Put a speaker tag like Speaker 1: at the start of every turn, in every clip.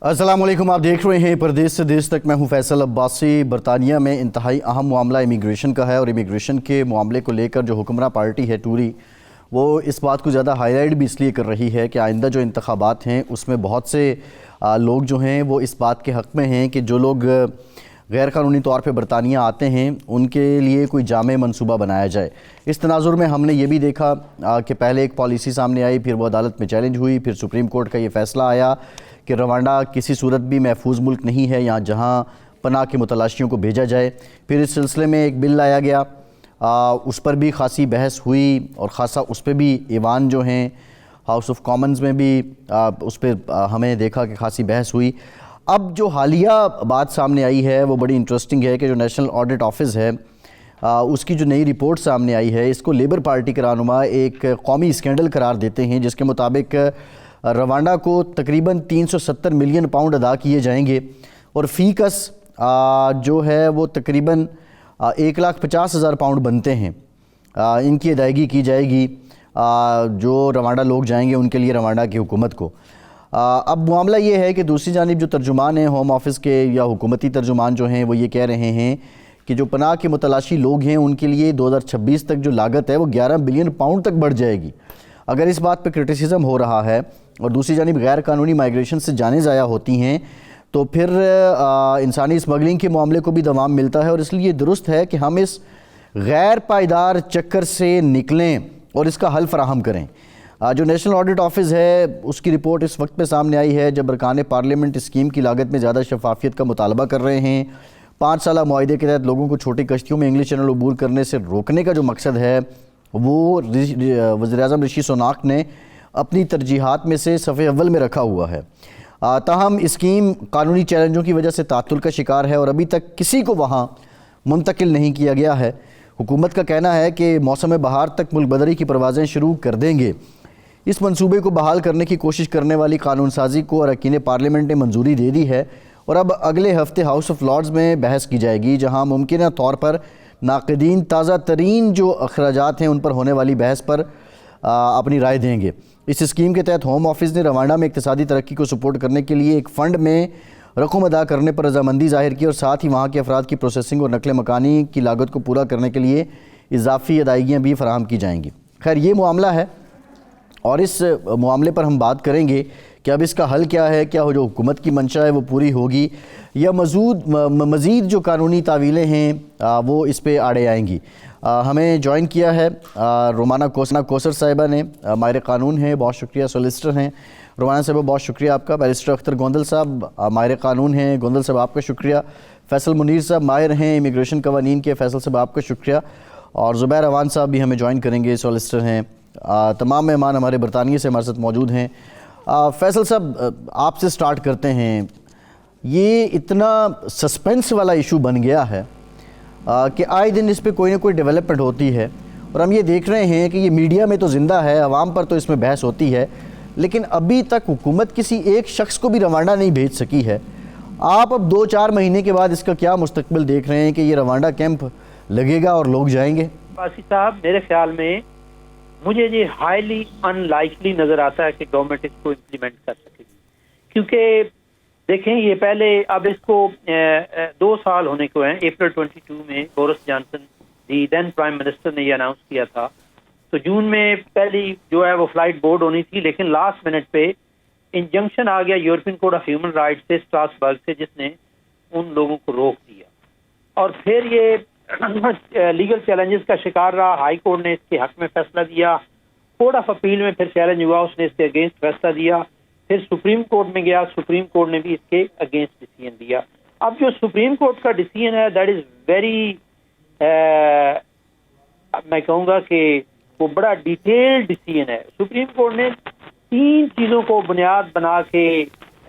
Speaker 1: السلام علیکم، آپ دیکھ رہے ہیں پردیس سے دیس تک۔ میں ہوں فیصل عباسی۔ برطانیہ میں انتہائی اہم معاملہ امیگریشن کا ہے، اور امیگریشن کے معاملے کو لے کر جو حکمراں پارٹی ہے ٹوری، وہ اس بات کو زیادہ ہائی لائٹ بھی اس لیے کر رہی ہے کہ آئندہ جو انتخابات ہیں اس میں بہت سے لوگ جو ہیں وہ اس بات کے حق میں ہیں کہ جو لوگ غیر قانونی طور پہ برطانیہ آتے ہیں ان کے لیے کوئی جامع منصوبہ بنایا جائے۔ اس تناظر میں ہم نے یہ بھی دیکھا کہ پہلے ایک پالیسی سامنے آئی، پھر وہ عدالت میں چیلنج ہوئی، پھر سپریم کورٹ کا یہ فیصلہ آیا کہ روانڈا کسی صورت بھی محفوظ ملک نہیں ہے یہاں جہاں پناہ کے متلاشیوں کو بھیجا جائے۔ پھر اس سلسلے میں ایک بل لایا گیا، اس پر بھی خاصی بحث ہوئی، اور خاصا اس پہ بھی ایوان جو ہیں ہاؤس آف کامنز میں بھی اس پہ ہمیں دیکھا کہ خاصی بحث ہوئی۔ اب جو حالیہ بات سامنے آئی ہے وہ بڑی انٹرسٹنگ ہے کہ جو نیشنل آڈٹ آفس ہے اس کی جو نئی رپورٹ سامنے آئی ہے، اس کو لیبر پارٹی کے رہنما ایک قومی اسکینڈل قرار دیتے ہیں، جس کے مطابق روانڈا کو تقریباً 370 ملین پاؤنڈ ادا کیے جائیں گے، اور فی کس جو ہے وہ تقریباً 1,50,000 پاؤنڈ بنتے ہیں، ان کی ادائیگی کی جائے گی جو روانڈا لوگ جائیں گے ان کے لیے روانڈا کی حکومت کو۔ اب معاملہ یہ ہے کہ دوسری جانب جو ترجمان ہیں ہوم آفس کے یا حکومتی ترجمان جو ہیں وہ یہ کہہ رہے ہیں کہ جو پناہ کے متلاشی لوگ ہیں ان کے لیے 2026 تک جو لاگت ہے وہ 11 بلین پاؤنڈ تک بڑھ جائے گی۔ اگر اس بات پہ کرٹیسزم ہو رہا ہے اور دوسری جانب غیر قانونی مائیگریشن سے جانیں ضائع ہوتی ہیں تو پھر انسانی اسمگلنگ کے معاملے کو بھی دوام ملتا ہے، اور اس لیے درست ہے کہ ہم اس غیر پائیدار چکر سے نکلیں اور اس کا حل فراہم کریں۔ جو نیشنل آڈٹ آفس ہے اس کی رپورٹ اس وقت پہ سامنے آئی ہے جب ارکان پارلیمنٹ اسکیم کی لاگت میں زیادہ شفافیت کا مطالبہ کر رہے ہیں۔ 5 سالہ معاہدے کے تحت لوگوں کو چھوٹی کشتیوں میں انگلش چینل عبور کرنے سے روکنے کا جو مقصد ہے وہ وزیراعظم رشی سوناک نے اپنی ترجیحات میں سے صفحے اول میں رکھا ہوا ہے۔ تاہم اسکیم قانونی چیلنجوں کی وجہ سے تعطل کا شکار ہے اور ابھی تک کسی کو وہاں منتقل نہیں کیا گیا ہے۔ حکومت کا کہنا ہے کہ موسم بہار تک ملک بدری کی پروازیں شروع کر دیں گے۔ اس منصوبے کو بحال کرنے کی کوشش کرنے والی قانون سازی کو اراکین پارلیمنٹ نے منظوری دے دی ہے، اور اب اگلے ہفتے ہاؤس آف لارڈز میں بحث کی جائے گی جہاں ممکنہ طور پر ناقدین تازہ ترین جو اخراجات ہیں ان پر ہونے والی بحث پر اپنی رائے دیں گے۔ اس اسکیم کے تحت ہوم آفس نے روانڈا میں اقتصادی ترقی کو سپورٹ کرنے کے لیے ایک فنڈ میں رقم ادا کرنے پر رضامندی ظاہر کی، اور ساتھ ہی وہاں کے افراد کی پروسیسنگ اور نقل مکانی کی لاگت کو پورا کرنے کے لیے اضافی ادائیگیاں بھی فراہم کی جائیں گی۔ خیر یہ معاملہ ہے، اور اس معاملے پر ہم بات کریں گے کہ اب اس کا حل کیا ہے، کیا جو حکومت کی منشا ہے وہ پوری ہوگی یا مزید جو قانونی تعویلیں ہیں وہ اس پہ آڑے آئیں گی۔ ہمیں جوائن کیا ہے رومانہ کوثر صاحبہ نے، ماہر قانون ہیں، بہت شکریہ، سولیسٹر ہیں۔ رومانہ صاحبہ بہت شکریہ آپ کا۔ بیرسٹر اختر گوندل صاحب ماہر قانون ہیں، گوندل صاحب آپ کا شکریہ۔ فیصل منیر صاحب ماہر ہیں امیگریشن قوانین کے، فیصل صاحب آپ کا شکریہ۔ اور زبیر اوان صاحب بھی ہمیں جوائن کریں گے، سولیسٹر ہیں۔ تمام مہمان ہمارے برطانیہ سے ہمارے ساتھ موجود ہیں۔ فیصل صاحب آپ سے سٹارٹ کرتے ہیں، یہ اتنا سسپینس والا ایشو بن گیا ہے کہ آئے دن اس پہ کوئی نہ کوئی ڈیولپمنٹ ہوتی ہے، اور ہم یہ دیکھ رہے ہیں کہ یہ میڈیا میں تو زندہ ہے، عوام پر تو اس میں بحث ہوتی ہے، لیکن ابھی تک حکومت کسی ایک شخص کو بھی روانڈا نہیں بھیج سکی ہے۔ آپ اب 2-4 مہینے کے بعد اس کا کیا مستقبل دیکھ رہے ہیں کہ یہ روانڈا کیمپ لگے گا اور لوگ جائیں گے؟
Speaker 2: باسی صاحب میرے خیال میں مجھے یہ ہائیلی ان لائکلی نظر آتا ہے کہ گورنمنٹ اس کو امپلیمنٹ کر سکے گی، کیونکہ دیکھیں یہ پہلے اب اس کو 2 سال ہونے کو ہیں۔ اپریل 22 میں بورس جانسن دی دین پرائم منسٹر نے یہ اناؤنس کیا تھا، تو جون میں پہلی جو ہے وہ فلائٹ بورڈ ہونی تھی، لیکن لاسٹ منٹ پہ انجنکشن آ گیا European court of human rights سے، اسٹراسبرگ سے، جس نے ان لوگوں کو روک دیا، اور پھر یہ لیگل چیلنجز کا شکار رہا۔ ہائی کورٹ نے اس کے حق میں فیصلہ دیا، کورٹ آف اپیل میں پھر چیلنج ہوا، اس نے اس کے اگینسٹ فیصلہ دیا، پھر سپریم کورٹ میں گیا، سپریم کورٹ نے بھی اس کے اگینسٹ ڈیسیژن دیا۔ اب جو سپریم کورٹ کا ڈیسیژن ہے دیٹ از ویری میں کہوں گا کہ وہ بڑا ڈیٹیلڈ ڈیسیژن ہے۔ سپریم کورٹ نے 3 چیزوں کو بنیاد بنا کے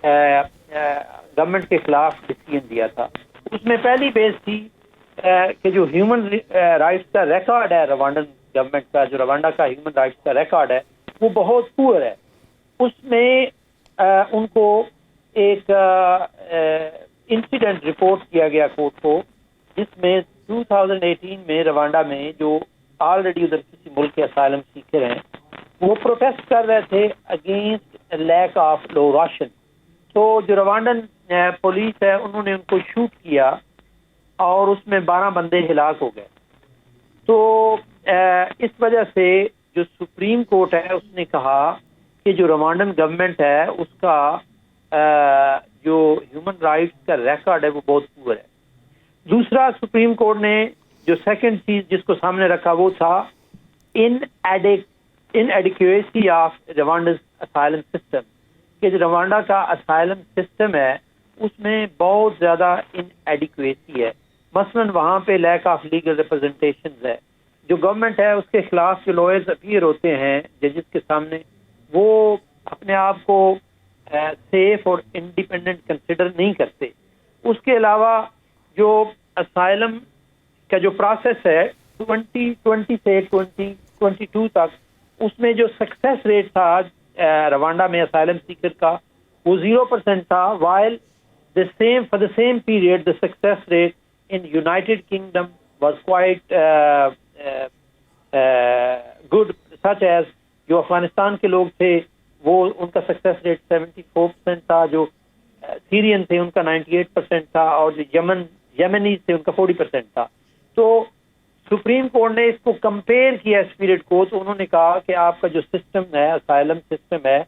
Speaker 2: گورنمنٹ کے خلاف ڈیسیژن دیا تھا۔ اس میں پہلی بیس تھی کہ جو ہیومن رائٹس کا ریکارڈ ہے روانڈن گورنمنٹ کا، جو روانڈا کا ہیومن رائٹس کا ریکارڈ ہے وہ بہت پور ہے۔ اس میں ان کو ایک انسیڈنٹ رپورٹ کیا گیا کورٹ کو، جس میں 2018 میں روانڈا میں جو آلریڈی ادھر کسی ملک کے اسائلم سیکر ہیں وہ پروٹیسٹ کر رہے تھے against lack of low ration, تو جو روانڈن پولیس ہے انہوں نے ان کو شوٹ کیا اور اس میں 12 بندے ہلاک ہو گئے. تو اس وجہ سے جو سپریم کورٹ ہے اس نے کہا کہ جو روانڈن گورنمنٹ ہے اس کا جو ہیومن رائٹس کا ریکارڈ ہے وہ بہت پور ہے. دوسرا سپریم کورٹ نے جو سیکنڈ چیز جس کو سامنے رکھا وہ تھا ان ایڈیکویسی آف روانڈاز اسائلم سسٹم، کہ جو روانڈا کا اسائلم سسٹم ہے اس میں بہت زیادہ ان ایڈیکویسی ہے. مثلاً وہاں پہ لیک آف لیگل ریپرزنٹیشنز ہے. جو گورنمنٹ ہے اس کے خلاف جو لوئرز اپیئر ہوتے ہیں ججز کے سامنے وہ اپنے آپ کو سیف اور انڈیپینڈنٹ کنسیڈر نہیں کرتے. اس کے علاوہ جو اسائلم کا جو پروسیس ہے 2020 سے 2022 تک اس میں جو سکسیس ریٹ تھا روانڈا میں اسائلم سیکر کا وہ 0% تھا، while for the same period the success rate in United Kingdom was quite good, such as جو افغانستان کے لوگ تھے وہ ان کا سکسیس ریٹ 74% تھا، جو سیرین تھے ان کا 98% تھا، اور جو یمنیز تھے ان کا 40% تھا. تو سپریم کورٹ نے اس کو کمپیئر کیا اس پیریڈ کو، تو انہوں نے کہا کہ آپ کا جو سسٹم ہے اسائلم سسٹم ہے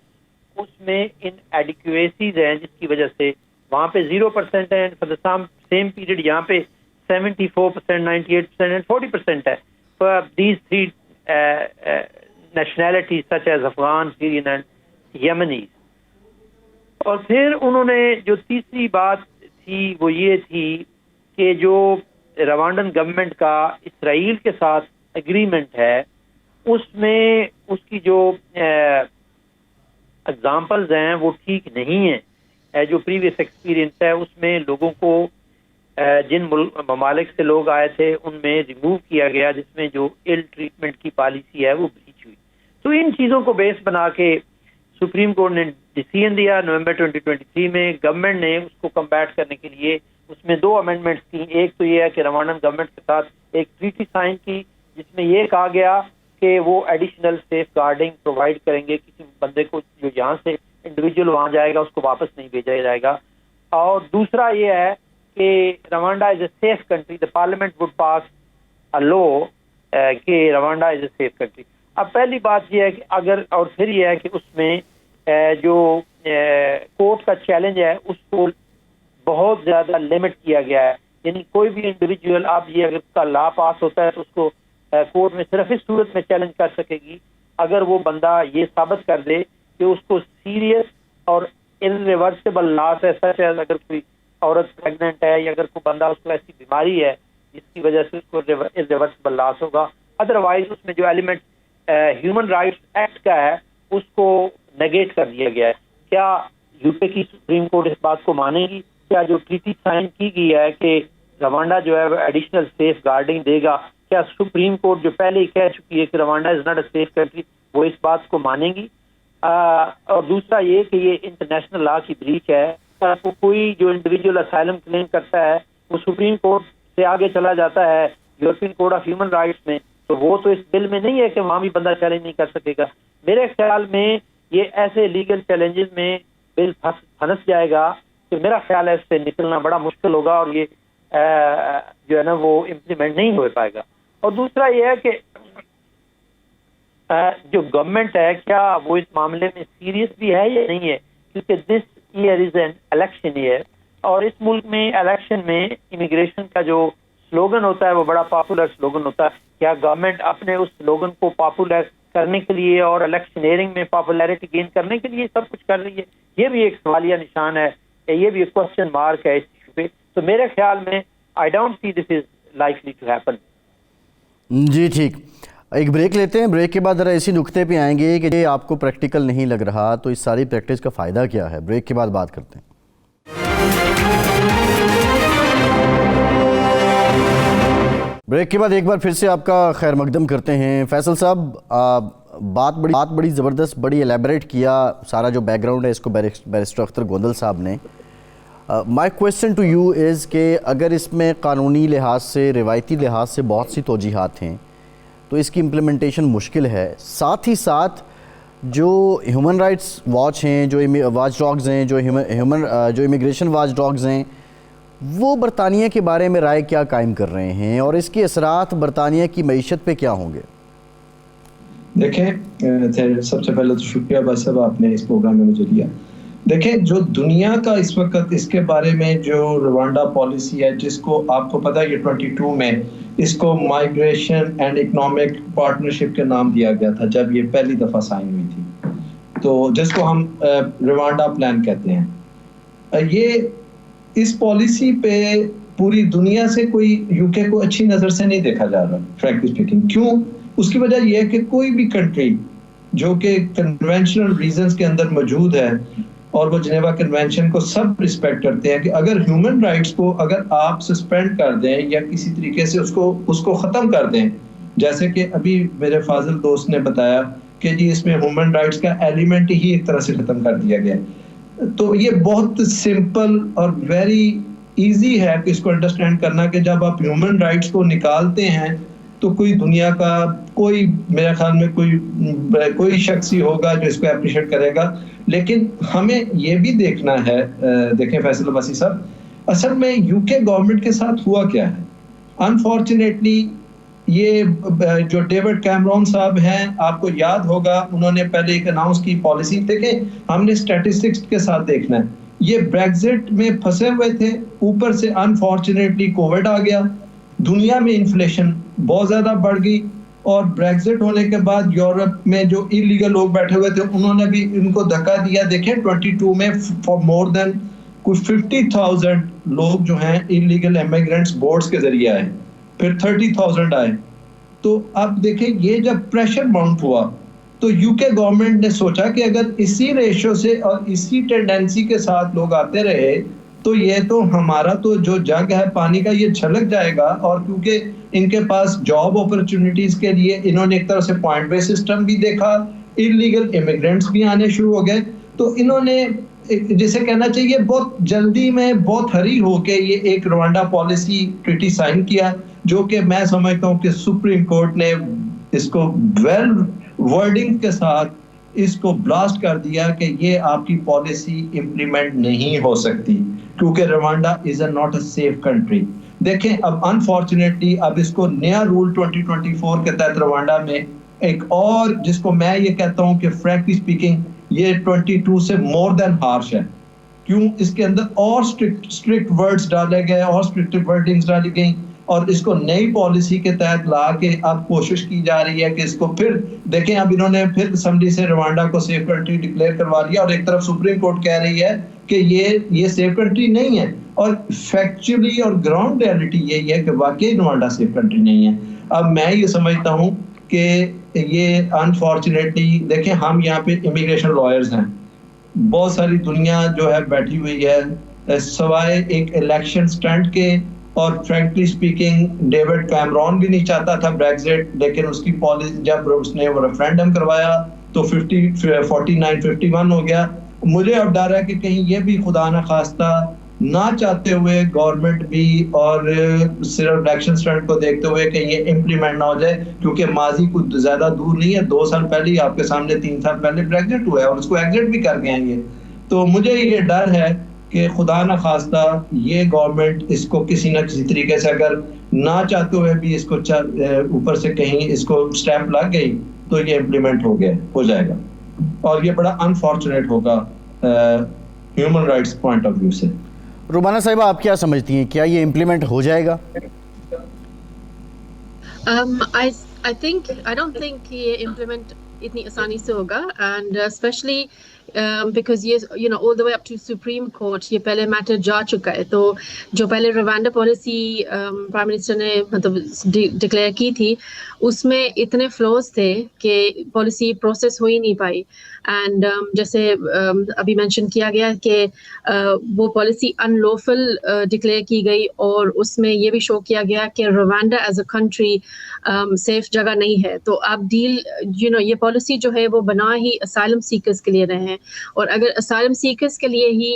Speaker 2: اس میں ان ایڈیکویسیز ہیں جس کی وجہ سے وہاں پہ 0% ہے، فار دا سیم پیریڈ یہاں پہ 74%، 98% اینڈ 40% ہے for these three nationalities such as Afghan, Syrian and Yemenis. اور پھر انہوں نے جو تیسری بات تھی وہ یہ تھی کہ جو روانڈن گورنمنٹ کا اسرائیل کے ساتھ اگریمنٹ ہے اس میں اس کی جو اگزامپلز ہیں وہ ٹھیک نہیں ہیں. جو پریویس ایکسپیرینس ہے اس میں لوگوں کو جن ممالک سے لوگ آئے تھے ان میں ریموو کیا گیا، جس میں جو ایل ٹریٹمنٹ کی پالیسی ہے وہ بریچ ہوئی. تو ان چیزوں کو بیس بنا کے سپریم کورٹ نے ڈیسیژن دیا نومبر 2023 میں. گورنمنٹ نے اس کو کمبیٹ کرنے کے لیے اس میں 2 امینڈمنٹس کی. ایک تو یہ ہے کہ روانڈن گورنمنٹ کے ساتھ ایک ٹریٹی سائن کی جس میں یہ کہا گیا کہ وہ ایڈیشنل سیف گارڈنگ پرووائڈ کریں گے، کسی بندے کو جو یہاں سے انڈیویجول وہاں جائے گا اس کو واپس نہیں بھیجا جائے گا. اور دوسرا یہ ہے کہ Rwanda is a safe country, the parliament would pass a law کہ Rwanda is a safe country. اب پہلی بات یہ ہے کہ اگر، اور پھر یہ ہے کہ اس میں جو کورٹ کا چیلنج ہے اس کو بہت زیادہ لمٹ کیا گیا ہے. یعنی کوئی بھی انڈیویجول اب یہ اگر اس کا لا پاس ہوتا ہے تو اس کو کورٹ میں صرف اس صورت میں چیلنج کر سکے گی اگر وہ بندہ یہ ثابت کر دے کہ اس کو سیریس اور انریورسیبل لاس ہے، سچ ہے اگر کوئی عورت پریگننٹ ہے یا اگر کوئی بندہ اس کو ایسی بیماری ہے جس کی وجہ سے اس کو انریورسیبل لاس ہوگا. ادروائز اس میں جو ایلیمنٹ ہیومن رائٹس ایکٹ کا ہے اس کو نیگیٹ کر دیا گیا ہے. کیا یو پی کی سپریم کورٹ اس بات کو مانے گی؟ کیا جو ٹریٹی سائن کی گئی ہے کہ روانڈا جو ہے وہ ایڈیشنل سیف گارڈنگ دے گا، کیا سپریم کورٹ جو پہلے ہی کہہ چکی ہے کہ Rwanda is not a safe country وہ اس بات کو مانیں گی؟ اور دوسرا یہ کہ یہ انٹرنیشنل لا کی بریچ ہے. کوئی جو انڈیویجول اسائلم کلیم کرتا ہے وہ سپریم کورٹ سے آگے چلا جاتا ہے European court of human rights میں، تو وہ تو اس بل میں نہیں ہے کہ وہاں بھی بندہ چیلنج نہیں کر سکے گا. میرے خیال میں یہ ایسے لیگل چیلنجز میں بل پھنس جائے گا کہ میرا خیال ہے اس سے نکلنا بڑا مشکل ہوگا اور یہ جو ہے نا وہ امپلیمنٹ نہیں ہو پائے گا. اور دوسرا یہ ہے کہ جو گورنمنٹ ہے کیا وہ اس معاملے میں سیریس بھی ہے یا نہیں ہے، کیونکہ this year is an election year اور اس ملک میں الیکشن میں امیگریشن کا جو سلوگن ہوتا ہے وہ بڑا پاپولر سلوگن ہوتا ہے. کیا گورنمنٹ اپنے اس سلوگن کو پاپولر کرنے کے لیے اور الیکشنیئرنگ میں پاپولیرٹی گین کرنے کے لیے سب کچھ کر رہی ہے؟ یہ بھی ایک سوالیہ نشان ہے، یہ بھی ایک کوشچن مارک ہے اس ایشو پہ. تو میرے خیال میں I don't see this is likely to happen.
Speaker 1: جی ٹھیک، ایک بریک لیتے ہیں. بریک کے بعد ذرا اسی نقطے پہ آئیں گے کہ آپ کو پریکٹیکل نہیں لگ رہا تو اس ساری پریکٹس کا فائدہ کیا ہے. بریک کے بعد بات کرتے ہیں. بریک کے بعد ایک بار پھر سے آپ کا خیر مقدم کرتے ہیں. فیصل صاحب، بات بڑی زبردست، بڑی الیبریٹ کیا سارا جو بیک گراؤنڈ ہے اس کو بیرسٹر اختر گوندل صاحب نے. مائی کویسچن ٹو یو از کہ اگر اس میں قانونی لحاظ سے، روایتی لحاظ سے بہت سی توجیحات ہیں تو اس کی امپلیمنٹیشن مشکل ہے، ساتھ ہی ساتھ جو ہیومن رائٹس واچ ہیں، جو واچ ڈاگز ہیں، جو امیگریشن واچ ڈاگز ہیں، وہ برطانیہ کے بارے میں رائے کیا قائم کر رہے ہیں اور اس کے اثرات برطانیہ کی معیشت پہ کیا ہوں گے؟
Speaker 3: دیکھیں، سب سے پہلے تو شکریہ بھائی صاحب، آپ نے اس پروگرام میں مجھے لیا. دیکھیں، جو دنیا کا اس وقت اس کے بارے میں جو روانڈا پالیسی ہے، جس کو آپ کو پتہ ہے یہ 22 میں اس کو مائیگریشن اینڈ اکنامک پارٹنرشپ کے نام دیا گیا تھا جب یہ پہلی دفعہ سائن ہوئی تھی، تو جس کو ہم روانڈا پلان کہتے ہیں. یہ اس پالیسی پہ پوری دنیا سے کوئی یو کے کو اچھی نظر سے نہیں دیکھا جا رہا، فرینکلی اسپیکنگ. کیوں؟ اس کی وجہ یہ ہے کہ کوئی بھی کنٹری جو کہ کنونشنل ریزنز کے اندر موجود ہے اور وہ جنیوا کنونشن کو سب رسپیکٹ کرتے ہیں، کہ اگر ہیومن رائٹس کو اگر آپ سسپینڈ کر دیں یا کسی طریقے سے اس کو ختم کر دیں، جیسے کہ ابھی میرے فاضل دوست نے بتایا کہ جی اس میں ہیومن رائٹس کا ایلیمنٹ ہی ایک طرح سے ختم کر دیا گیا، تو یہ بہت سمپل اور ویری ایزی ہے کہ اس کو انڈرسٹینڈ کرنا کہ جب آپ ہیومن رائٹس کو نکالتے ہیں تو کوئی دنیا کا کوئی میرے خیال میں کوئی شخص ہی ہوگا جو اس کو اپریشیٹ کرے گا. لیکن ہمیں یہ بھی دیکھنا ہے، دیکھیں فیصل عباسی صاحب، اصل میں یو کے گورنمنٹ کے ساتھ ہوا کیا ہے. انفارچونیٹلی یہ جو ڈیوڈ کیمرون صاحب ہیں، آپ کو یاد ہوگا انہوں نے پہلے ایک اناؤنس کی پالیسی. دیکھیں، ہم نے اسٹیٹسٹکس کے ساتھ دیکھنا ہے. یہ بریگزٹ میں پھنسے ہوئے تھے، اوپر سے انفارچونیٹلی کووڈ آ گیا، دنیا میں انفلیشن بہت زیادہ بڑھ گئی، اور بریگزٹ ہونے کے بعد یورپ میں جو انلیگل لوگ بیٹھے ہوئے تھے انہوں نے بھی ان کو دھکا دیا. دیکھیں 22 میں مور دین کچھ 50,000 لوگ جو ہیں انلیگل امیگرینٹس بورڈز کے ذریعے آئے، پھر 30,000 آئے. تو اب دیکھیں یہ جب پریشر ماؤنٹ ہوا تو یو کے گورنمنٹ نے سوچا کہ اگر اسی ریشو سے اور اسی ٹینڈنسی کے ساتھ لوگ آتے رہے تو یہ تو ہمارا تو جو جگ ہے پانی کا یہ چھلک جائے گا. اور کیونکہ ان کے پاس جاب اپرچونٹیز کے لیے انہوں نے ایک طرح سے پوائنٹ بیس سسٹم بھی دیکھا، انلیگل امیگرینٹس بھی آنے شروع ہو گئے، تو انہوں نے جسے کہنا چاہیے بہت جلدی میں بہت ہری ہو کے یہ ایک روانڈا پالیسی ٹریٹی سائن کیا، جو کہ میں سمجھتا ہوں کہ سپریم کورٹ نے اس کو ویل ورڈنگ کے ساتھ اس کو بلاسٹ کر دیا کہ یہ آپ کی پالیسی امپلیمنٹ نہیں ہو سکتی، کیونکہ Rwanda is a not a safe country. دیکھیں اب انفارچونیٹلی اب اس کو نیا رول 2024 کے تحت روانڈا میں ایک اور، جس کو میں یہ کہتا ہوں کہ فرینکلی اسپیکنگ یہ 22 سے مور دین ہارش ہے. کیوں؟ اس کے اندر اور اسٹرکٹ ورڈز ڈالے گئے اور اسٹرکٹ ورڈنگز ڈالی گئیں، اور اس کو نئی پالیسی کے تحت لا کے اب کوشش کی جا رہی ہے کہ اس کو پھر دیکھیں، اب انہوں نے پھر اسمبلی سے روانڈا کو سیف کنٹری ڈکلیئر کروا لیا، اور ایک طرف سپریم کورٹ کہہ رہی ہے کہ یہ سیف کنٹری نہیں ہے، اور فیکچولی اور گراؤنڈ ریالٹی یہی ہے کہ واقعی روانڈا سیف کنٹری نہیں ہے. اب میں یہ سمجھتا ہوں کہ یہ انفارچونیٹلی دیکھیں ہم یہاں پہ امیگریشن لائرز ہیں، بہت ساری دنیا جو ہے بیٹھی ہوئی ہے سوائے ایک الیکشن سٹنٹ کے، اور فرینکلی اسپیکنگ ڈیوڈ کیمرون بھی نہیں چاہتا تھا بریگزٹ، لیکن اس کی پالیسی جب اس نے وہ ریفرینڈم کروایا تو 49-51 ہو گیا. مجھے اب ڈر ہے کہ کہیں یہ بھی خدا نہ خواستہ نہ چاہتے ہوئے گورنمنٹ بھی اور صرف الیکشن سٹنٹ کو دیکھتے ہوئے کہ یہ امپلیمنٹ نہ ہو جائے، کیونکہ ماضی کچھ زیادہ دور نہیں ہے، 2 سال پہلے ہی آپ کے سامنے 3 سال پہلے بریگزٹ ہوا ہے اور اس کو ایگزٹ بھی کر گئے ہیں یہ. تو مجھے یہ ڈر ہے کہ خدا نہ خواستہ یہ گورنمنٹ اس کو کسی نہ کسی طریقے سے اگر نہ چاہتے ہوئے بھی اس کو اوپر سے کہیں اس کو سٹیمپ لگ گئی تو یہ امپلیمنٹ ہو جائے گا، اور یہ بڑا انفارچونیٹ ہوگا human rights point of view سے.
Speaker 1: رومانہ صاحبہ آپ کیا سمجھتی ہیں، کیا یہ امپلیمنٹ ہو جائے گا؟
Speaker 4: I don't think یہ امپلیمنٹ اتنی آسانی سے ہوگا، اینڈ اسپیشلی بیکاز یہ all the way up to Supreme Court یہ پہلے میٹر جا چکا ہے. تو جو پہلے روانڈا پالیسی پرائم منسٹر نے مطلب ڈکلیئر کی تھی اس میں اتنے فلوز تھے کہ پالیسی پروسیس ہو ہی نہیں پائی. اینڈ جیسے ابھی مینشن کیا گیا کہ وہ پالیسی ان لوفل ڈکلیئر کی گئی، اور اس میں یہ بھی شو کیا گیا کہ Rwanda as a country safe جگہ نہیں ہے. تو آپ ڈیل یہ پالیسی جو ہے وہ بنا ہی اسائلم سیکرز کے لیے رہے ہیں، اور اگر اسائلم سیکرز کے لیے ہی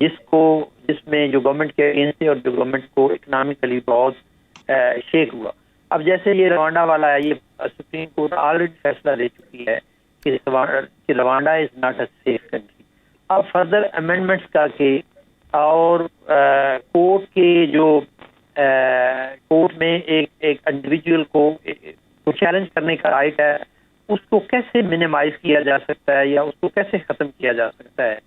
Speaker 2: جس میں جو گورنمنٹ کے اگینسٹ تھے اور جو گورنمنٹ کو اکنامکلی بہت شیک ہوا. اب جیسے یہ روانڈا والا ہے, یہ سپریم کورٹ آلریڈی فیصلہ دے چکی ہے کہ Rwanda is not a safe country. اب فردر امینڈمنٹس کر کے اور کورٹ کے جو کورٹ میں ایک انڈیویجول کو چیلنج کرنے کا رائٹ ہے, اس کو کیسے منیمائز کیا جا سکتا ہے یا اس کو کیسے ختم کیا جا سکتا ہے.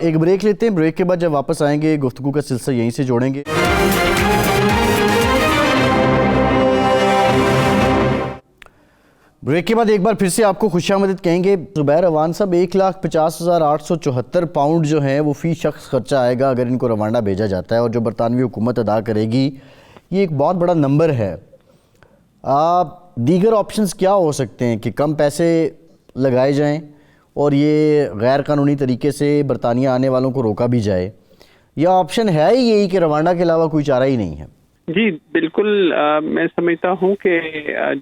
Speaker 1: ایک بریک لیتے ہیں, بریک کے بعد جب واپس آئیں گے گفتگو کا سلسلہ یہیں سے جوڑیں گے. بریک کے بعد ایک بار پھر سے آپ کو خوش آمدید کہیں گے. زبیر اوان صاحب, 1,50,874 پاؤنڈ جو ہیں وہ فی شخص خرچہ آئے گا اگر ان کو روانڈا بھیجا جاتا ہے, اور جو برطانوی حکومت ادا کرے گی یہ ایک بہت بڑا نمبر ہے. دیگر آپشنز کیا ہو سکتے ہیں کہ کم پیسے لگائے جائیں اور یہ غیر قانونی طریقے سے برطانیہ آنے والوں کو روکا بھی جائے, یا آپشن ہے ہی یہی کہ روانڈا کے علاوہ کوئی چارہ ہی نہیں ہے؟
Speaker 5: جی بالکل, میں سمجھتا ہوں کہ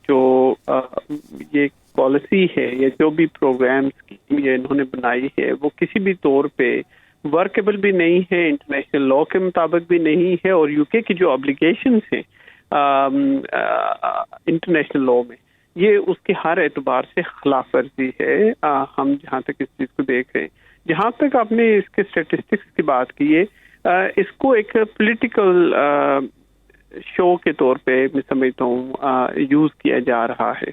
Speaker 5: جو یہ پالیسی ہے یا جو بھی پروگرامز یہ انہوں نے بنائی ہے وہ کسی بھی طور پہ ورکیبل بھی نہیں ہے, انٹرنیشنل لاء کے مطابق بھی نہیں ہے, اور یو کے کی جو ابلیگیشنز ہیں انٹرنیشنل لاء میں یہ اس کے ہر اعتبار سے خلاف ورزی ہے. ہم جہاں تک اس چیز کو دیکھ رہے ہیں, جہاں تک آپ نے اس کے اسٹیٹسٹکس کی بات کی ہے, اس کو ایک پولیٹیکل شو کے طور پہ میں سمجھتا ہوں یوز کیا جا رہا ہے.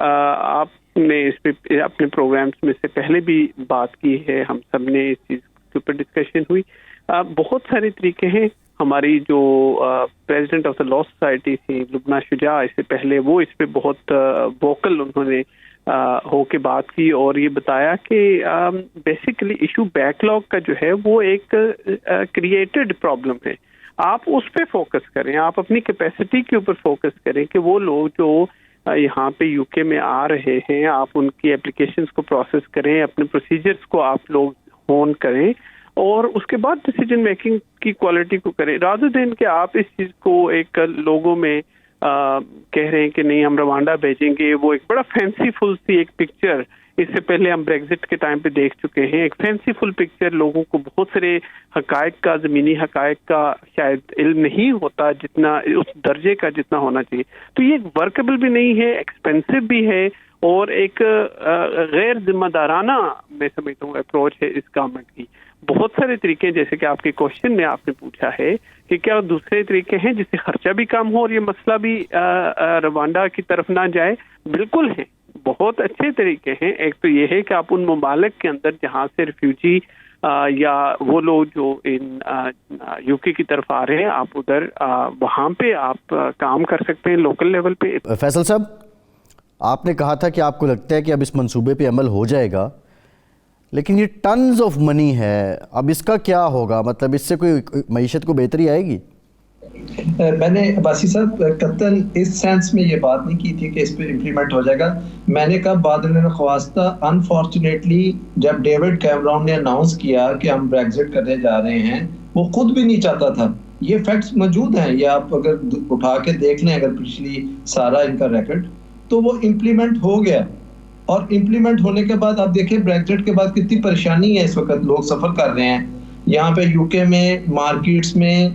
Speaker 5: آپ نے اس پہ اپنے پروگرامز میں سے پہلے بھی بات کی ہے, ہم سب نے اس چیز کے اوپر ڈسکشن ہوئی. بہت سارے طریقے ہیں. ہماری جو president of the law society تھی لبنہ شجاع, اس سے پہلے وہ اس پہ بہت ووکل انہوں نے ہو کے بات کی اور یہ بتایا کہ بیسیکلی ایشو بیک لاگ کا جو ہے وہ ایک کریٹڈ پرابلم ہے. آپ اس پہ فوکس کریں, آپ اپنی کیپیسٹی کے اوپر فوکس کریں کہ وہ لوگ جو یہاں پہ یو کے میں آ رہے ہیں آپ ان کی اپلیکیشنز کو پروسیس کریں, اپنے پروسیجرز کو آپ لوگ ہون کریں, اور اس کے بعد ڈیسیجن میکنگ کی کوالٹی کو کریں, رادر دین کہ آپ اس چیز کو ایک لوگوں میں کہہ رہے ہیں کہ نہیں ہم روانڈا بھیجیں گے. وہ ایک بڑا فینسی فل سی ایک پکچر اس سے پہلے ہم بریگزٹ کے ٹائم پہ دیکھ چکے ہیں, ایک فینسی فل پکچر. لوگوں کو بہت سارے حقائق کا, زمینی حقائق کا شاید علم نہیں ہوتا جتنا اس درجے کا جتنا ہونا چاہیے. تو یہ ورکیبل بھی نہیں ہے, ایکسپینسو بھی ہے, اور ایک غیر ذمہ دارانہ میں سمجھتا ہوں اپروچ ہے اس گورنمنٹ کی. بہت سارے طریقے جیسے کہ آپ کے کوشچن میں آپ نے پوچھا ہے کہ کیا دوسرے طریقے ہیں جس سے خرچہ بھی کم ہو اور یہ مسئلہ بھی روانڈا کی طرف نہ جائے. بالکل ہیں, بہت اچھے طریقے ہیں. ایک تو یہ ہے کہ آپ ان ممالک کے اندر جہاں سے ریفیوجی یا وہ لوگ جو ان یو کے کی طرف آ رہے ہیں آپ ادھر وہاں پہ آپ کام کر سکتے ہیں لوکل لیول پہ.
Speaker 1: فیصل صاحب, آپ نے کہا تھا کہ آپ کو لگتا ہے کہ اب اس منصوبے پہ عمل ہو جائے گا, لیکن یہ ٹنز آف منی ہے, اب اس کا کیا ہوگا؟ مطلب اس سے کوئی معیشت کو بہتری آئے گی؟
Speaker 3: میں نے عباسی صاحب قطعاً اس سینس میں یہ بات نہیں کی تھی کہ اس پہ امپلیمنٹ ہو جائے گا. میں نے کہا بادل خواستہ انفارچونیٹلی جب ڈیوڈ کیمرون نے اناؤنس کیا کہ ہم بریگزٹ کرنے جا رہے ہیں, وہ خود بھی نہیں چاہتا تھا. یہ فیکٹس موجود ہیں, یہ آپ اگر اٹھا کے دیکھ لیں اگر پچھلی سارا ان کا ریکارڈ, تو وہ امپلیمنٹ ہو گیا. اور امپلیمنٹ ہونے کے بعد آپ دیکھیں بریگزٹ کے بعد کتنی پریشانی ہے اس وقت لوگ سفر کر رہے ہیں. یہاں پہ یو کے میں مارکیٹس میں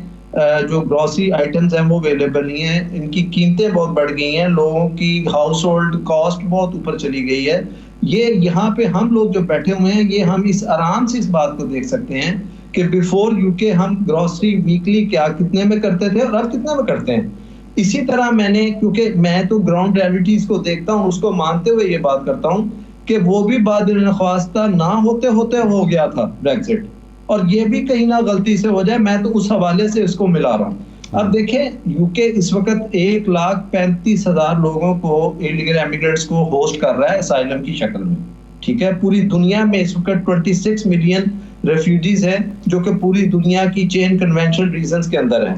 Speaker 3: جو گروسری آئٹمز ہیں وہ اویلیبل نہیں ہیں, ان کی قیمتیں بہت بڑھ گئی ہیں, لوگوں کی ہاؤس ہولڈ کاسٹ بہت اوپر چلی گئی ہے. یہ یہاں پہ ہم لوگ جو بیٹھے ہوئے ہیں یہ ہم اس آرام سے اس بات کو دیکھ سکتے ہیں کہ بیفور یو کے ہم گروسری ویکلی کتنے میں کرتے تھے اور اب کتنے میں کرتے ہیں. اسی طرح میں نے, کیونکہ میں تو گراؤنڈ ریالٹیز کو دیکھتا ہوں, اس کو مانتے ہوئے یہ بات کرتا ہوں کہ وہ بھی بادل نخواستہ نہ ہوتے ہوتے ہو گیا تھا بریگزٹ, اور یہ بھی کہیں نہ غلطی سے ہو جائے. میں تو اس حوالے سے اس کو ملا رہا ہوں. اب دیکھیں یو کے اس وقت 1,35,000 لوگوں کو ایلیگل ایمیگرینٹس کو ہوسٹ کر رہا ہے اسائلم کی شکل میں. ٹھیک ہے, پوری دنیا میں اس وقت 26 ملین ریفیوجیز ہیں جو کہ پوری دنیا کی چین کنونشنل ریزنز کے اندر ہیں.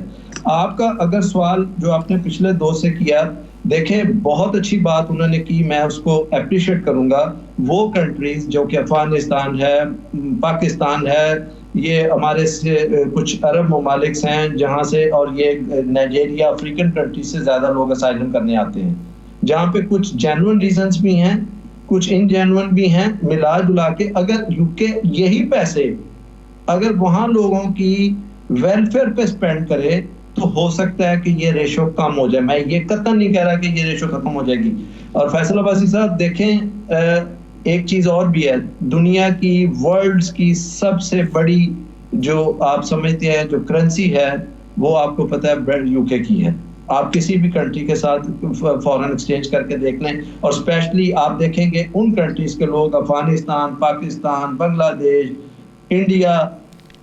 Speaker 3: آپ کا اگر سوال جو آپ نے پچھلے 2 سے کیا, دیکھیں بہت اچھی بات انہوں نے کی, میں اس کو اپریشیٹ کروں گا. وہ کنٹریز جو کہ افغانستان ہے, پاکستان ہے, یہ ہمارے سے کچھ عرب ممالک ہیں جہاں سے, اور یہ نائجیریا, افریقن کنٹریز سے زیادہ لوگ اسائلم کرنے آتے ہیں, جہاں پہ کچھ جینوئن ریزنز بھی ہیں, کچھ ان جینوئن بھی ہیں. ملا جلا کے اگر یو کے یہی پیسے اگر وہاں لوگوں کی ویلفیئر پہ اسپینڈ کرے تو ہو سکتا ہے کہ یہ ریشو کم ہو جائے. میں یہ قطعا نہیں کہہ رہا کہ یہ ریشو ختم ہو جائے گی. اور فیصل عباسی صاحب دیکھیں ایک چیز اور بھی ہے, دنیا کی ورلڈز کی سب سے بڑی جو آپ سمجھتے ہیں جو کرنسی ہے وہ آپ کو پتہ ہے یو کے کی ہے. آپ کسی بھی کنٹری کے ساتھ فورن ایکسچینج کر کے دیکھ لیں, اور اسپیشلی آپ دیکھیں گے ان کنٹریز کے لوگ افغانستان, پاکستان, بنگلہ دیش, انڈیا,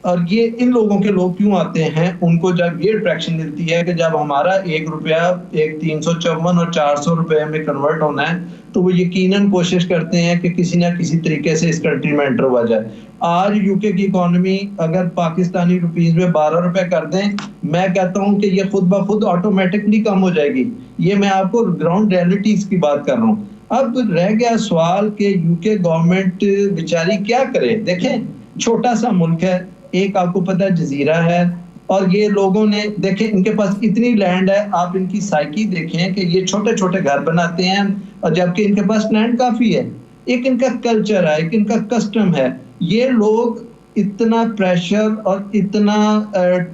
Speaker 3: اور یہ ان لوگوں کے لوگ کیوں آتے ہیں, ان کو جب یہ اٹریکشن ملتی ہے کہ جب ہمارا 1 روپیہ ایک 354 اور 400 روپے میں کنورٹ ہونا ہے تو وہ یقیناً کوشش کرتے ہیں کہ کسی نہ کسی طریقے سے اس کنٹری میں انٹر ہوا جائے. آج یو کے کی اکانومی اگر پاکستانی روپیز میں 12 روپے کر دیں, میں کہتا ہوں کہ یہ خود بخود آٹومیٹکلی کم ہو جائے گی. یہ میں آپ کو گراؤنڈ ریئلٹیز کی بات کر رہا ہوں. اب رہ گیا سوال کہ یو کے گورنمنٹ بیچاری کیا کرے. دیکھیں چھوٹا سا ملک ہے, ایک آپ کو پتہ ہے جزیرہ ہے, اور یہ لوگوں نے دیکھیں ان کے پاس اتنی لینڈ ہے, آپ ان کی سائیکی دیکھیں کہ یہ چھوٹے چھوٹے گھر بناتے ہیں, اور جبکہ ان کے پاس لینڈ کافی ہے. ایک ان کا کلچر ہے, ایک ان کا کسٹم ہے. یہ لوگ اتنا پریشر اور اتنا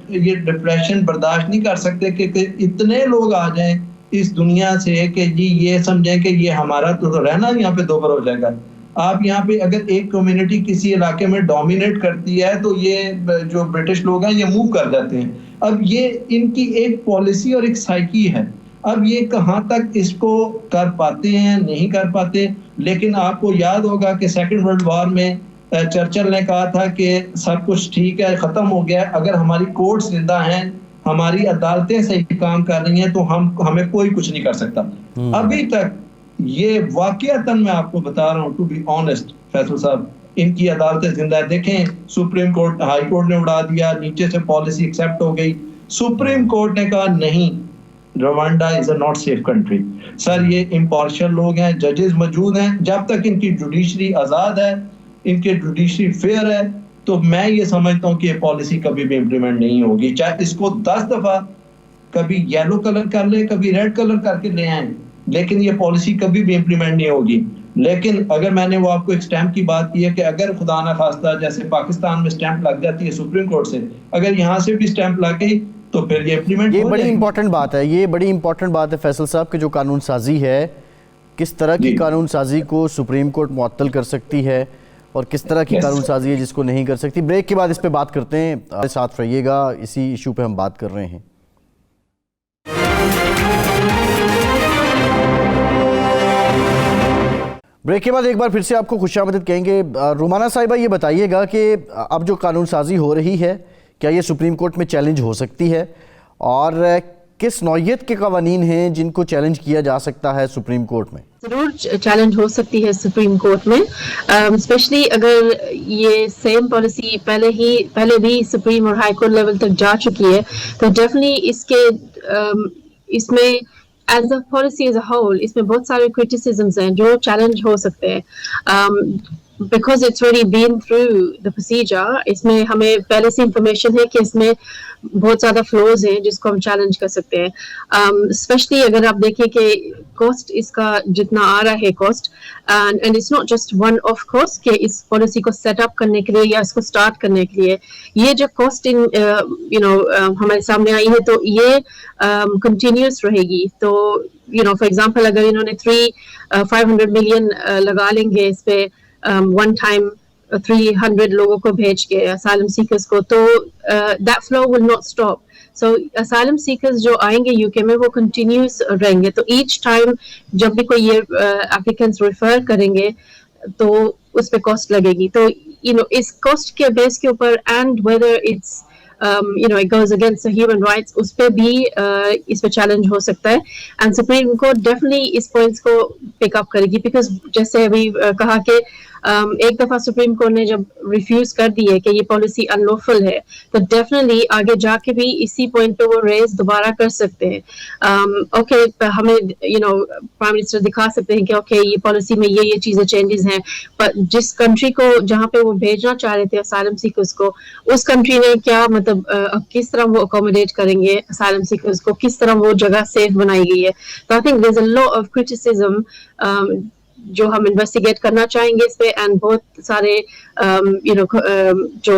Speaker 3: یہ ڈپریشن برداشت نہیں کر سکتے کہ اتنے لوگ آ جائیں اس دنیا سے کہ جی یہ سمجھیں کہ یہ ہمارا تو رہنا یہاں پہ دوبر ہو جائے گا. آپ یہاں پہ اگر ایک کمیونٹی کسی علاقے میں ڈومینیٹ کرتی ہے تو یہ جو برٹش لوگ ہیں یہ موو کر جاتے ہیں. اب یہ ان کی ایک پالیسی اور ایک سائیکی ہے. اب یہ کہاں تک اس کو کر پاتے ہیں نہیں کر پاتے. لیکن آپ کو یاد ہوگا کہ سیکنڈ ورلڈ وار میں چرچل نے کہا تھا کہ سب کچھ ٹھیک ہے, ختم ہو گیا, اگر ہماری کورٹ زندہ ہیں, ہماری عدالتیں صحیح کام کر رہی ہیں تو ہمیں کوئی کچھ نہیں کر سکتا. ابھی تک یہ واقعتاً میں آپ کو بتا رہا ہوں, ٹو بی آنیسٹ فیصل صاحب, ان کی عدالتیں زندہ ہے. دیکھیں سپریم کورٹ, ہائی کورٹ نے اڑا دیا, نیچے سے پالیسی ایکسیپٹ ہو گئی, سپریم کورٹ نے کہا نہیں, Rwanda is a not safe country. Sir یہ امپارشل لوگ ہیں, ججز موجود ہیں, جب تک ان کی جوڈیشری آزاد ہے, ان کے جوڈیشری فیئر ہے, تو میں یہ سمجھتا ہوں کہ یہ پالیسی کبھی بھی امپلیمنٹ نہیں ہوگی. چاہے اس کو 10 دفعہ کبھی یلو کلر کر لے, کبھی ریڈ کلر کر کے لے آئیں, لیکن یہ پالیسی کبھی بھی امپلیمنٹ نہیں ہوگی. لیکن اگر میں نے وہ آپ کو ایک سٹیمپ کی بات کی ہے کہ اگر خدا نہ خواستہ جیسے پاکستان میں سٹیمپ لگ جاتی ہے سپریم کورٹ سے, اگر یہاں سے بھی سٹیمپ لگ گئی تو پھر یہ امپلیمنٹ.
Speaker 1: یہ بڑی امپورٹنٹ بات ہے, یہ بڑی امپورٹنٹ بات ہے فیصل صاحب کہ جو قانون سازی ہے, کس طرح کی قانون سازی کو سپریم کورٹ معطل کر سکتی ہے اور کس طرح کی قانون سازی ہے جس کو نہیں کر سکتی. بریک کے بعد اس پہ بات کرتے ہیں, ساتھ رہیے گا, اسی ایشو پہ ہم بات کر رہے ہیں. بریک کے بعد ایک بار پھر سے آپ کو خوش آمدید کہیں گے. رومانہ صاحبہ یہ بتائیے گا کہ اب جو قانون سازی ہو رہی ہے کیا یہ سپریم کورٹ میں چیلنج ہو سکتی ہے, اور کس نوعیت کے قوانین ہیں جن کو چیلنج کیا جا سکتا ہے سپریم کورٹ میں؟
Speaker 4: ضرور چیلنج ہو سکتی ہے سپریم کورٹ میں, اسپیشلی اگر یہ سیم پالیسی پہلے بھی سپریم اور ہائی کورٹ لیول تک جا چکی ہے تو ڈیفینیٹلی اس میں as a policy as a whole اس میں بہت سارے کرٹیسزمز ہیں جو چیلنج ہو سکتے ہیں. Because it's already been through the procedure, اس میں ہمیں پہلے سے انفارمیشن ہے کہ اس میں بہت زیادہ فلوز ہیں جس کو ہم چیلنج کر سکتے ہیں. اسپیشلی اگر آپ دیکھیں کہ کاسٹ اس کا جتنا آ رہا ہے cost, and it's not just one of cost کہ اس پالیسی کو سیٹ اپ کرنے کے لیے یا اس کو اسٹارٹ کرنے کے لیے, یہ جو کاسٹ ہمارے سامنے آئی ہے تو یہ کنٹینیوس رہے گی. تو فار ایگزامپل اگر انہوں نے 500 ملین لگا لیں گے اس پہ ون ٹائم 300 لوگوں کو بھیج کے asylum seekers کو, تو that flow will not stop. So asylum seekers جو آئیں گے یو کے میں وہ کنٹینیوس رہیں گے, تو ایچ ٹائم جب بھی کوئی یہ applicants ریفر کریں گے تو اس پہ کاسٹ لگے گی. تو اس کاسٹ کے بیس کے اوپر and whether it's it goes against the human rights, اس پہ بھی اس پہ چیلنج ہو سکتا ہے. اینڈ سپریم کورٹ ڈیفینیٹلی اس پوائنٹس کو پک اپ کرے گی, بیکاز جیسے ابھی کہا کہ ایک دفعہ سپریم کورٹ نے جب ریفیوز کر دی ہے کہ یہ پالیسی ان لوفل ہے تو ڈیفینیٹلی آگے جا کے بھی اسی پوائنٹ پہ وہ ریز دوبارہ کر سکتے ہیں. اوکے ہمیں پرائم منسٹر دکھا سکتے ہیں کہ اوکے یہ پالیسی میں یہ چیزیں چینجز ہیں, پر جس کنٹری کو جہاں پہ وہ بھیجنا چاہ رہے تھے اسائلم سیکرز کو, اس کنٹری نے کیا مطلب کس طرح وہ اکوموڈیٹ کریں گے اسائلم سیکرز کو, کس طرح وہ جگہ سیف بنائی گئی ہے. تو I think there is a lot of criticism جو ہم انویسٹیگیٹ کرنا چاہیں گے اس پہ, اینڈ بہت سارے جو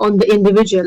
Speaker 4: on the individual.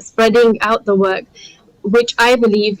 Speaker 4: spreading out the work, which I believe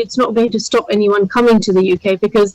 Speaker 4: it's not going to stop anyone coming to the UK because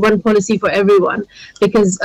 Speaker 4: one policy for everyone because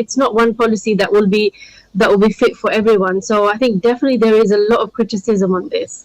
Speaker 4: it's not one policy that will be fit for everyone. So I think definitely there is a lot of criticism on this.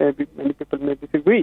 Speaker 5: many people may disagree,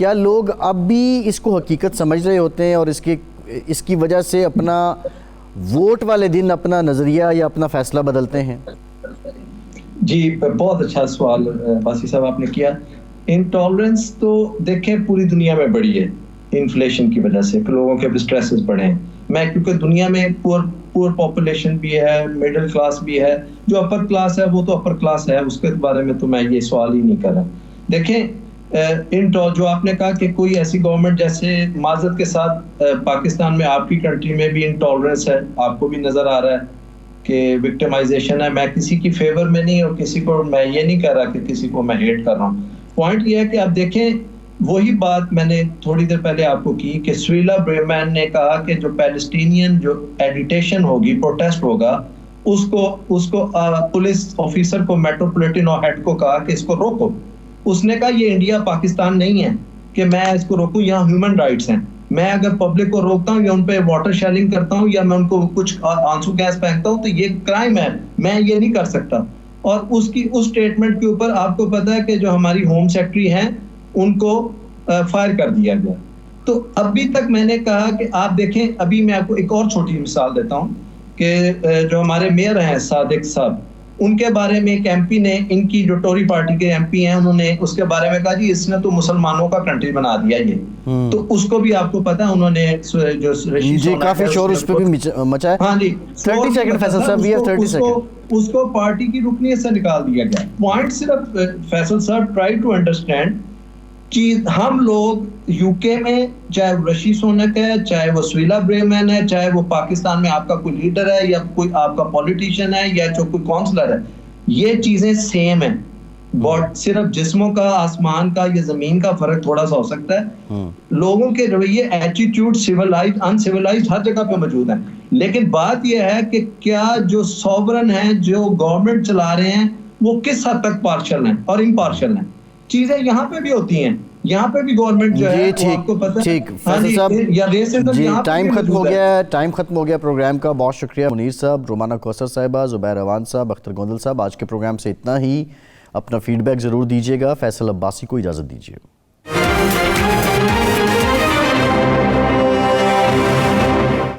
Speaker 1: کیا لوگ اب بھی اس کو حقیقت سمجھ رہے ہوتے ہیں اور اس کی وجہ سے اپنا ووٹ والے دن اپنا نظریہ یا اپنا فیصلہ بدلتے ہیں؟
Speaker 3: جی بہت اچھا سوال باسی صاحب آپ نے کیا. انٹالرنس تو دیکھیں پوری دنیا میں بڑی ہے انفلیشن کی وجہ سے, لوگوں کے سٹریسز بڑھے ہیں. میں کیونکہ دنیا میں پور پاپولیشن بھی ہے, مڈل کلاس بھی ہے, جو اپر کلاس ہے وہ تو اپر کلاس ہے, اس کے بارے میں تو میں یہ سوال ہی نہیں کر رہا. دیکھیں جو آپ نے کہا کہ کوئی ایسی گورنمنٹ, جیسے معذرت کے ساتھ پاکستان میں آپ کی کنٹری میں بھی انٹالرنس ہے, آپ کو بھی نظر آ رہا ہے کہ وکٹمائزیشن ہے. میں کسی کی فیور میں نہیں, اور کسی کو میں یہ نہیں کہہ رہا کہ کسی کو میں ہیٹ کر رہا ہوں. پوائنٹ یہ ہے کہ آپ دیکھیں وہی بات میں نے تھوڑی دیر پہلے آپ کو کی کہ سویلا بریمین نے کہا کہ جو پیلسٹینین جو ایجیٹیشن ہوگی, پروٹیسٹ ہوگا, اس کو پولیس آفیسر کو, میٹروپولیٹن ہیڈ کو کہا کہ اس کو روکو. اس نے کہا یہ انڈیا پاکستان نہیں ہے کہ میں اس کو روکوں, یہاں ہیومن رائٹس ہیں. میں اگر پبلک کو روکتا ہوں یا ان پہ واٹر شیلنگ کرتا ہوں یا میں ان کو کچھ آنسو گیس پھینکتا ہوں تو یہ کرائم ہے, میں یہ نہیں کر سکتا. اور اس اسٹیٹمنٹ کے اوپر آپ کو پتا ہے کہ جو ہماری ہوم سیکرٹری ہیں ان کو فائر کر دیا گیا. تو ابھی تک میں نے کہا کہ آپ دیکھیں, ابھی میں آپ کو ایک اور چھوٹی مثال دیتا ہوں کہ جو ہمارے میئر ہیں صادق صاحب, ان کے بارے میں ایک ایم پی نے, ان کی جو ٹوری پارٹی کے ایم پی ہیں, انہوں نے اس کے بارے میں کہا جی اس نے تو مسلمانوں کا کنٹری بنا دیا یہ. تو اس کو بھی آپ کو پتا ہے انہوں نے جو
Speaker 1: جی کافی شور اس پہ بھی مچا ہے.
Speaker 3: ہاں جی
Speaker 1: 30 سیکنڈ فیصل صاحب, بھی 30 سیکنڈ.
Speaker 3: اس کو پارٹی کی رکنیت سے نکال دیا گیا. پوائنٹ صرف فیصل صاحب ٹرائی ٹو انڈرسٹینڈ چیز, ہم لوگ یو کے میں چاہے وہ رشی سونک ہے, چاہے وہ سویلا بریمین ہے, چاہے وہ پاکستان میں آپ کا کوئی لیڈر ہے یا کوئی آپ کا پولیٹیشین ہے یا جو کوئی کونسلر ہے, یہ چیزیں سیم ہیں. صرف جسموں کا, آسمان کا یا زمین کا فرق تھوڑا سا ہو سکتا ہے. لوگوں کے رویے, ایٹیٹیوڈ, سیولائزڈ ان سیولائزڈ ہر جگہ پہ موجود ہیں. لیکن بات یہ ہے کہ کیا جو سوورن ہیں, جو گورنمنٹ چلا رہے ہیں, وہ کس حد تک پارشل ہیں اور امپارشل ہیں. چیزیں یہاں پہ بھی ہوتی ہیں, یہاں پہ بھی گورنمنٹ جو ہے وہ آپ کو پتہ ہے.
Speaker 1: فیصل صاحب جی ٹائم ختم ہو گیا پروگرام کا. بہت شکریہ منیر صاحب, رومانہ کوثر صاحبہ, زبیر اوان صاحب, اختر گوندل صاحب. آج کے پروگرام سے اتنا ہی. اپنا فیڈ بیک ضرور دیجیے گا. فیصل عباسی کو اجازت دیجیے.